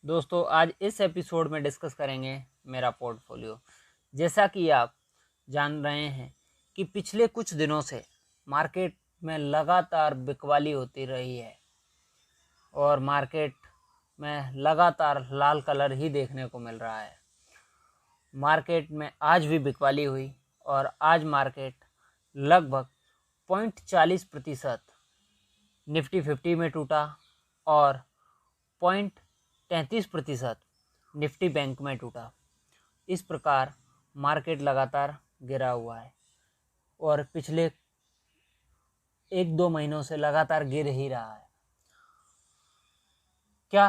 दोस्तों आज इस एपिसोड में डिस्कस करेंगे मेरा पोर्टफोलियो। जैसा कि आप जान रहे हैं कि पिछले कुछ दिनों से मार्केट में लगातार बिकवाली होती रही है और मार्केट में लगातार लाल कलर ही देखने को मिल रहा है। मार्केट में आज भी बिकवाली हुई और आज मार्केट लगभग 0.40% निफ्टी 50 में टूटा और 0.33% निफ्टी बैंक में टूटा। इस प्रकार मार्केट लगातार गिरा हुआ है और पिछले 1-2 महीनों से लगातार गिर ही रहा है। क्या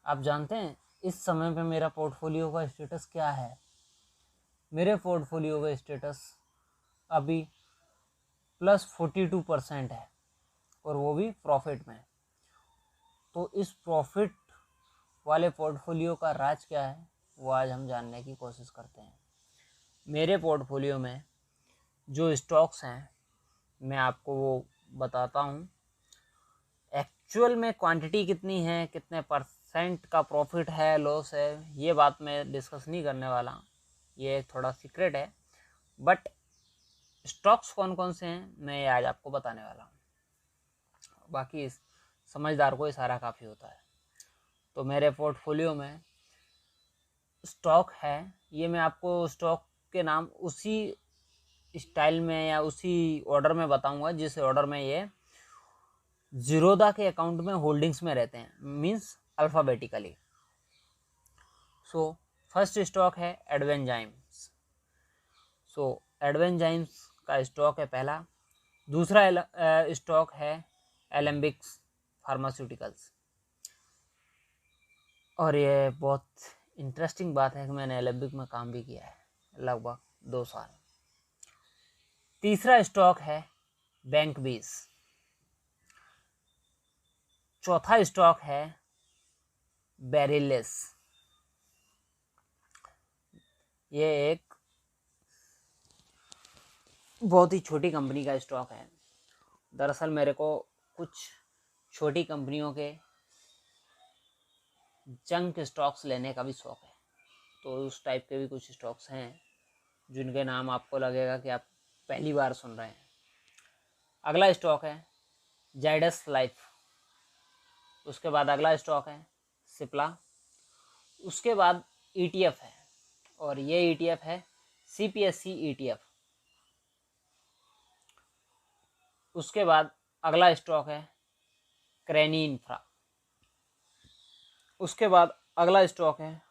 आप जानते हैं इस समय पे मेरा पोर्टफोलियो का स्टेटस क्या है? मेरे पोर्टफोलियो का स्टेटस अभी +42% है और वो भी प्रॉफिट में। तो इस प्रॉफिट वाले पोर्टफोलियो का राज क्या है वो आज हम जानने की कोशिश करते हैं। मेरे पोर्टफोलियो में जो स्टॉक्स हैं मैं आपको वो बताता हूँ। एक्चुअल में क्वांटिटी कितनी है, कितने परसेंट का प्रॉफिट है, लॉस है, ये बात मैं डिस्कस नहीं करने वाला, ये थोड़ा सीक्रेट है। बट स्टॉक्स कौन कौन से हैं मैं आज आपको बताने वाला हूँ। बाकी समझदार को इशारा काफ़ी होता है। तो मेरे पोर्टफोलियो में स्टॉक है, ये मैं आपको स्टॉक के नाम उसी स्टाइल में या उसी ऑर्डर में बताऊंगा जिस ऑर्डर में ये जीरोधा के अकाउंट में होल्डिंग्स में रहते हैं, means alphabetically. So first stock है एडवेंजाइम्स। सो एडवेंजाइम्स का स्टॉक है पहला। दूसरा स्टॉक है एलेम्बिक्स फार्मास्यूटिकल्स। और ये बहुत इंटरेस्टिंग बात है कि मैंने एलेम्बिक में काम भी किया है लगभग 2 साल। तीसरा स्टॉक है बैंक बीस। चौथा स्टॉक है बेरिलिस। ये एक बहुत ही छोटी कंपनी का स्टॉक है। दरअसल मेरे को कुछ छोटी कंपनियों के जंक स्टॉक्स लेने का भी शौक है, तो उस टाइप के भी कुछ स्टॉक्स हैं जिनके नाम आपको लगेगा कि आप पहली बार सुन रहे हैं। अगला स्टॉक है जाइडस लाइफ। उसके बाद अगला स्टॉक है सिप्ला। उसके बाद ETF है और ये ETF है CPSC ETF। उसके बाद अगला स्टॉक है क्रेनी इंफ्रा। उसके बाद अगला स्टॉक है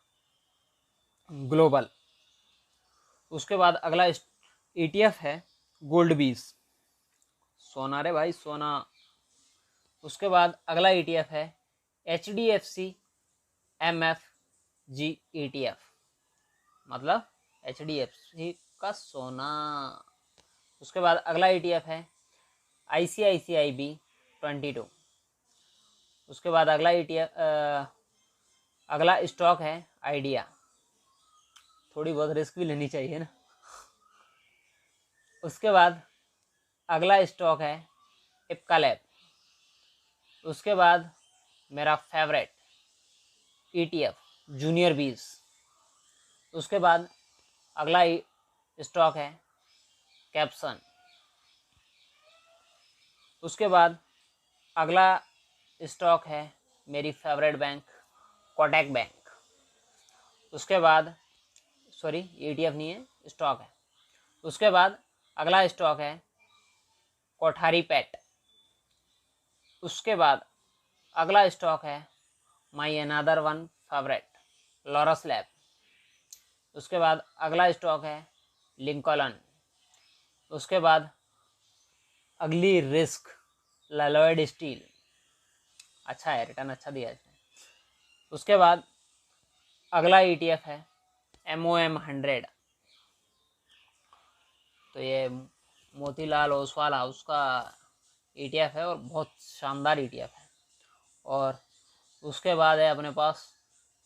ग्लोबल। उसके बाद अगला ETF है गोल्ड बीस। सोना रे भाई सोना। उसके बाद अगला ETF है HDFC MFG ETF, मतलब HDFC का सोना। उसके बाद अगला ETF है ICICI B22। उसके बाद अगला अगला स्टॉक है आइडिया। थोड़ी बहुत रिस्क भी लेनी चाहिए ना। उसके बाद अगला स्टॉक है इप्का लैब। उसके बाद मेरा फेवरेट ETF जूनियर बीस। उसके बाद अगला स्टॉक है कैप्सन। उसके बाद अगला स्टॉक है मेरी फेवरेट बैंक कोटक बैंक। उसके बाद सॉरी ETF नहीं है, स्टॉक है। उसके बाद अगला स्टॉक है कोठारी पेट। उसके बाद अगला स्टॉक है my another one favourite Laurus lab. उसके बाद अगला स्टॉक है लिंकॉलन। उसके बाद अगली रिस्क लॉयड स्टील, अच्छा है, रिटर्न अच्छा दिया इसने। उसके बाद अगला ETF है MOM100। तो ये मोतीलाल ओसवाल हाउस का ETF है और बहुत शानदार ETF है। और उसके बाद है अपने पास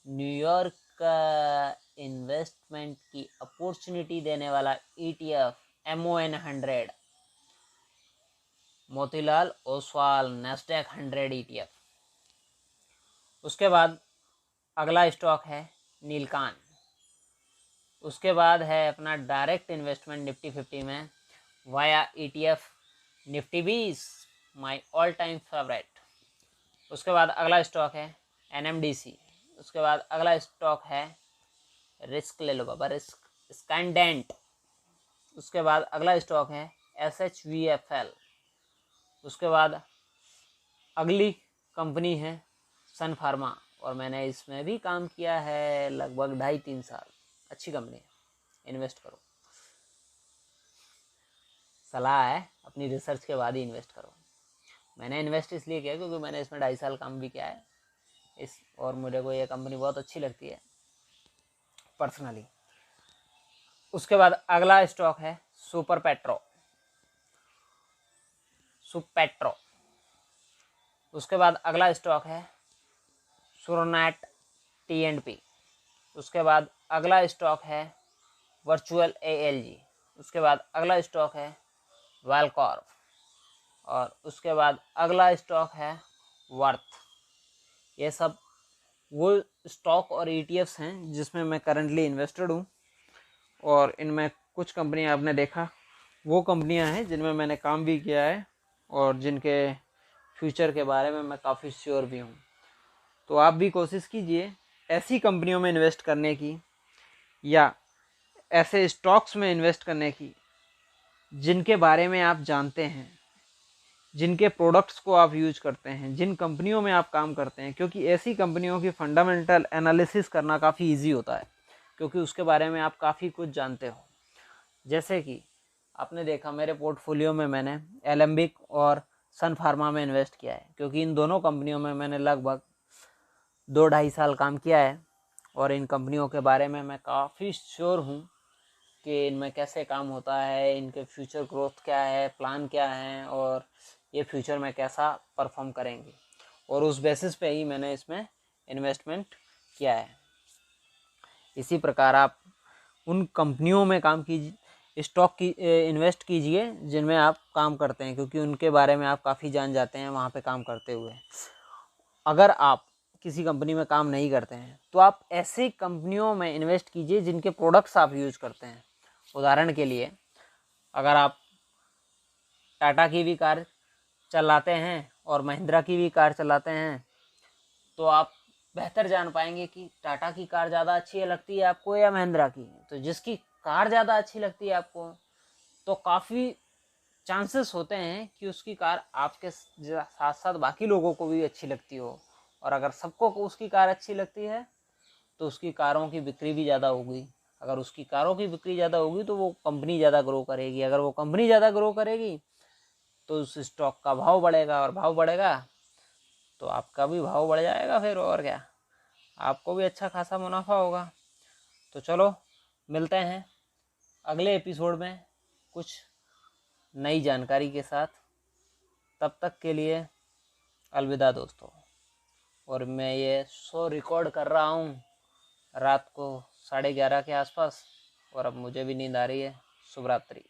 न्यूयॉर्क का इन्वेस्टमेंट की अपॉर्चुनिटी देने वाला ETF MON100, Motilal Oswal Nasdaq 100 ETF। उसके बाद अगला स्टॉक है नीलकांत। उसके बाद है अपना डायरेक्ट इन्वेस्टमेंट निफ्टी 50 में via ETF Nifty 20, my all time favourite. उसके बाद अगला स्टॉक है NMDC। उसके बाद अगला स्टॉक है रिस्क, ले लो बाबा रिस्क, स्कैंडेंट। उसके बाद अगला स्टॉक है SHVFL। उसके बाद अगली कंपनी है सन फार्मा, और मैंने इसमें भी काम किया है लगभग 2.5-3 साल। अच्छी कंपनी है, इन्वेस्ट करो। सलाह है, अपनी रिसर्च के बाद ही इन्वेस्ट करो। मैंने इन्वेस्ट इसलिए किया क्योंकि मैंने इसमें 2.5 साल काम भी किया है और मुझे को ये कंपनी बहुत अच्छी लगती है पर्सनली। उसके बाद अगला स्टॉक है सुपेट्रो। उसके बाद अगला स्टॉक है सुरोनेट TNP। उसके बाद अगला स्टॉक है वर्चुअल ALG। उसके बाद अगला स्टॉक है वैलकॉर्प, और उसके बाद अगला स्टॉक है वर्थ। ये सब वो स्टॉक और ETFs हैं जिसमें मैं करंटली इन्वेस्टेड हूँ, और इनमें कुछ कंपनियां आपने देखा वो कंपनियां हैं जिनमें मैंने काम भी किया है और जिनके फ्यूचर के बारे में मैं काफ़ी श्योर भी हूँ। तो आप भी कोशिश कीजिए ऐसी कंपनियों में इन्वेस्ट करने की या ऐसे स्टॉक्स में इन्वेस्ट करने की जिनके बारे में आप जानते हैं, जिनके प्रोडक्ट्स को आप यूज करते हैं, जिन कंपनियों में आप काम करते हैं, क्योंकि ऐसी कंपनियों की फंडामेंटल एनालिसिस करना काफ़ी इजी होता है क्योंकि उसके बारे में आप काफ़ी कुछ जानते हो। जैसे कि आपने देखा मेरे पोर्टफोलियो में मैंने एलेम्बिक और सन फार्मा में इन्वेस्ट किया है, क्योंकि इन दोनों कंपनियों में मैंने लगभग 2-2.5 साल काम किया है और इन कंपनियों के बारे में मैं काफ़ी श्योर हूँ कि इनमें कैसे काम होता है, इनके फ्यूचर ग्रोथ क्या है, प्लान क्या है, और ये फ्यूचर में कैसा परफॉर्म करेंगे, और उस बेसिस पे ही मैंने इसमें इन्वेस्टमेंट किया है। इसी प्रकार आप उन कंपनियों में काम कीजिए, स्टॉक की इन्वेस्ट कीजिए जिनमें आप काम करते हैं, क्योंकि उनके बारे में आप काफ़ी जान जाते हैं वहाँ पे काम करते हुए। अगर आप किसी कंपनी में काम नहीं करते हैं तो आप ऐसी कंपनियों में इन्वेस्ट कीजिए जिनके प्रोडक्ट्स आप यूज करते हैं। उदाहरण के लिए अगर आप टाटा की भी कार चलाते हैं और महिंद्रा की भी कार चलाते हैं तो आप बेहतर जान पाएंगे कि टाटा की कार ज़्यादा अच्छी लगती है आपको या महिंद्रा की। तो जिसकी कार ज़्यादा अच्छी लगती है आपको तो काफ़ी चांसेस होते हैं कि उसकी कार आपके साथ साथ बाकी लोगों को भी अच्छी लगती हो, और अगर सबको उसकी कार अच्छी लगती है तो उसकी कारों की बिक्री भी ज़्यादा होगी। अगर उसकी कारों की बिक्री ज़्यादा होगी तो वो कंपनी ज़्यादा ग्रो करेगी। अगर वो कंपनी ज़्यादा ग्रो करेगी तो उस स्टॉक का भाव बढ़ेगा, और भाव बढ़ेगा तो आपका भी भाव बढ़ जाएगा फिर, और क्या, आपको भी अच्छा खासा मुनाफा होगा। तो चलो मिलते हैं अगले एपिसोड में कुछ नई जानकारी के साथ। तब तक के लिए अलविदा दोस्तों। और मैं ये शो रिकॉर्ड कर रहा हूँ रात को 11:30 के आसपास, और अब मुझे भी नींद आ रही है। शुभ रात्रि।